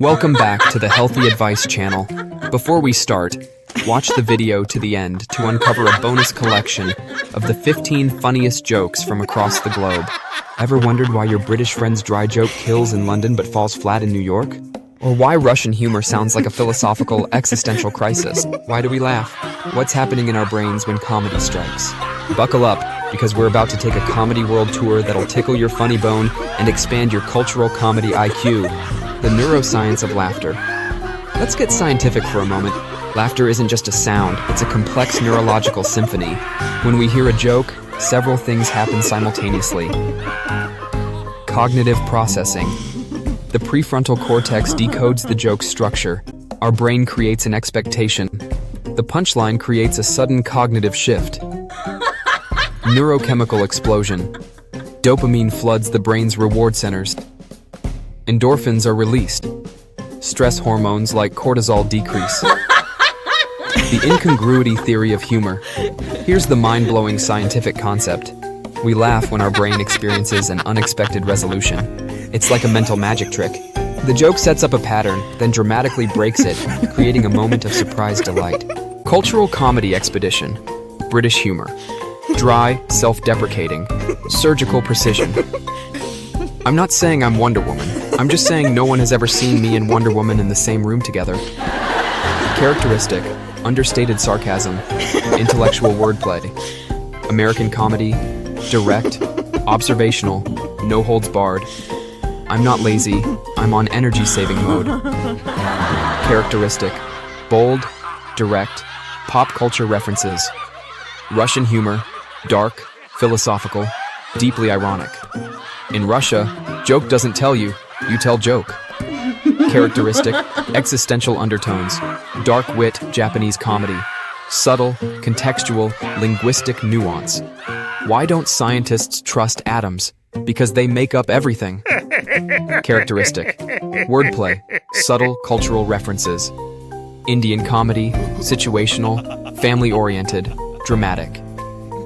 Welcome back to the Healthy Advice channel. Before we start, watch the video to the end to uncover a bonus collection of the 15 funniest jokes from across the globe. Ever wondered why your British friend's dry joke kills in London but falls flat in New York? Or why Russian humor sounds like a philosophical existential crisis? Why do we laugh? What's happening in our brains when comedy strikes? Buckle up, because we're about to take a comedy world tour that'll tickle your funny bone and expand your cultural comedy IQ. The neuroscience of laughter. Let's get scientific for a moment. Laughter isn't just a sound, it's a complex neurological symphony. When we hear a joke, several things happen simultaneously. Cognitive processing. The prefrontal cortex decodes the joke's structure. Our brain creates an expectation. The punchline creates a sudden cognitive shift. Neurochemical explosion. Dopamine floods the brain's reward centers. Endorphins are released. Stress hormones like cortisol decrease. The incongruity theory of humor. Here's the mind-blowing scientific concept. We laugh when our brain experiences an unexpected resolution. It's like a mental magic trick. The joke sets up a pattern, then dramatically breaks it, creating a moment of surprise delight. Cultural comedy expedition. British humor. Dry, self-deprecating, surgical precision. I'm not saying I'm Wonder Woman. I'm just saying no one has ever seen me and Wonder Woman in the same room together. Characteristic, understated sarcasm, intellectual wordplay. American comedy, direct, observational, no holds barred. I'm not lazy, I'm on energy-saving mode. Characteristic, bold, direct, pop culture references. Russian humor, dark, philosophical, deeply ironic. In Russia, joke doesn't tell you, you tell joke. Characteristic, existential undertones, dark wit, Japanese comedy, subtle, contextual, linguistic nuance. Why don't scientists trust atoms? Because they make up everything. Characteristic, wordplay, subtle cultural references. Indian comedy, situational, family-oriented, dramatic.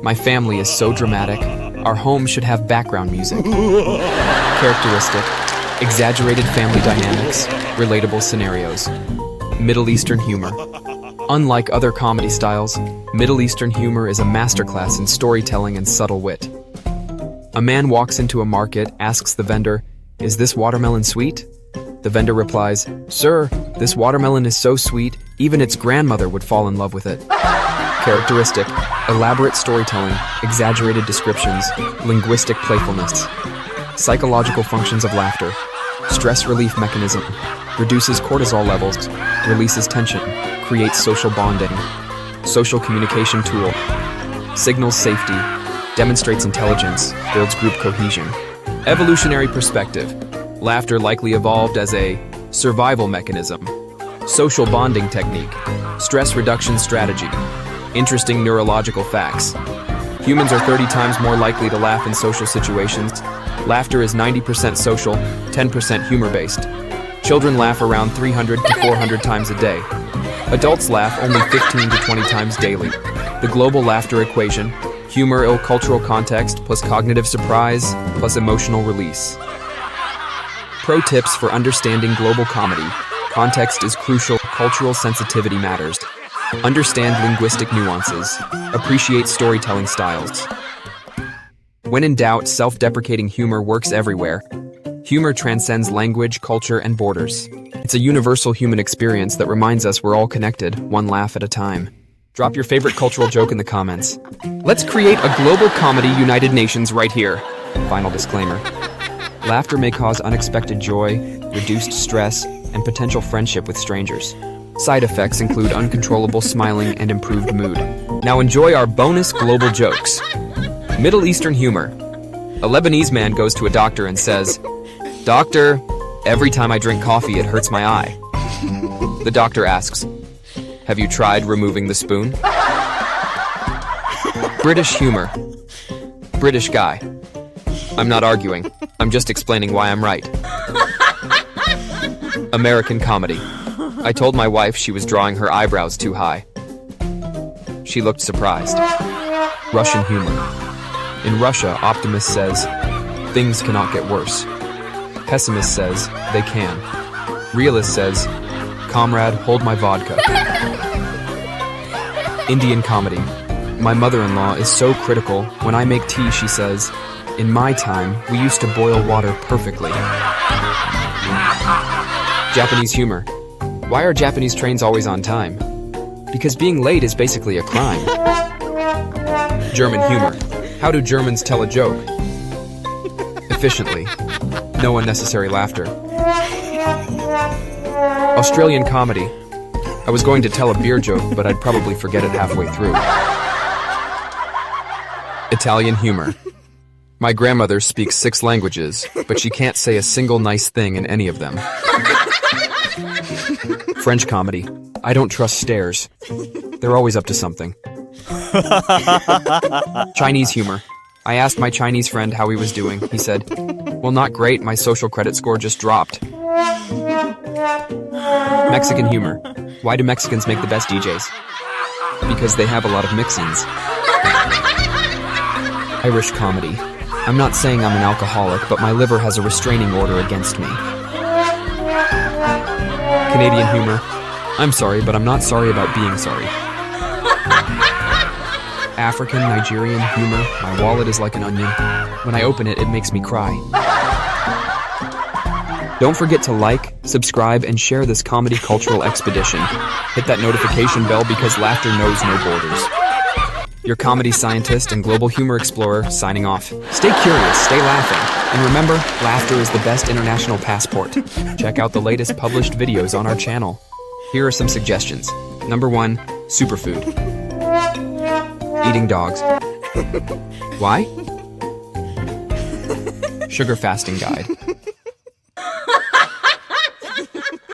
My family is so dramatic, our home should have background music. Characteristic, exaggerated family dynamics, relatable scenarios. Middle Eastern humor. Unlike other comedy styles, Middle Eastern humor is a masterclass in storytelling and subtle wit. A man walks into a market, asks the vendor, "Is this watermelon sweet?" The vendor replies, "Sir, this watermelon is so sweet, even its grandmother would fall in love with it." Characteristic, elaborate storytelling, exaggerated descriptions, linguistic playfulness. Psychological functions of laughter. Stress relief mechanism. Reduces cortisol levels, releases tension, creates social bonding. Social communication tool. Signals safety, demonstrates intelligence, builds group cohesion. Evolutionary perspective. Laughter likely evolved as a survival mechanism. Social bonding technique. Stress reduction strategy. Interesting neurological facts. Humans are 30 times more likely to laugh in social situations. Laughter is 90% social, 10% humor-based. Children laugh around 300 to 400 times a day. Adults laugh only 15 to 20 times daily. The global laughter equation: humor, cultural context, plus cognitive surprise, plus emotional release. Pro tips for understanding global comedy. Context is crucial, cultural sensitivity matters. Understand linguistic nuances. Appreciate storytelling styles. When in doubt, self-deprecating humor works everywhere. Humor transcends language, culture, and borders. It's a universal human experience that reminds us we're all connected, one laugh at a time. Drop your favorite cultural joke in the comments. Let's create a global comedy United Nations right here. Final disclaimer. Laughter may cause unexpected joy, reduced stress, and potential friendship with strangers. Side effects include uncontrollable smiling and improved mood. Now enjoy our bonus global jokes. Middle Eastern humor. A Lebanese man goes to a doctor and says, "Doctor, every time I drink coffee it hurts my eye." The doctor asks, "Have you tried removing the spoon?" British humor. British guy. "I'm not arguing. I'm just explaining why I'm right." American comedy. I told my wife she was drawing her eyebrows too high. She looked surprised. Russian humor. In Russia, optimist says, "Things cannot get worse." Pessimist says, "They can." Realist says, "Comrade, hold my vodka." Indian comedy. My mother-in-law is so critical. When I make tea, she says, "In my time, we used to boil water perfectly." Japanese humor. Why are Japanese trains always on time? Because being late is basically a crime. German humor. How do Germans tell a joke? Efficiently. No unnecessary laughter. Australian comedy. I was going to tell a beer joke, but I'd probably forget it halfway through. Italian humor. My grandmother speaks 6 languages, but she can't say a single nice thing in any of them. French comedy. I don't trust stairs. They're always up to something. Chinese humor. I asked my Chinese friend how he was doing. He said, "Well, not great. My social credit score just dropped." Mexican humor. Why do Mexicans make the best DJs? Because they have a lot of mix-ins. Irish comedy. I'm not saying I'm an alcoholic, but my liver has a restraining order against me. Canadian humor. I'm sorry, but I'm not sorry about being sorry. African Nigerian humor. My wallet is like an onion. When I open it, it makes me cry. Don't forget to like, subscribe, and share this comedy cultural expedition. Hit that notification bell because laughter knows no borders. Your comedy scientist and global humor explorer signing off. Stay curious, stay laughing, and remember, laughter is the best international passport. Check out the latest published videos on our channel. Here are some suggestions. Number 1, superfood. Eating dogs. Why? Sugar fasting guide.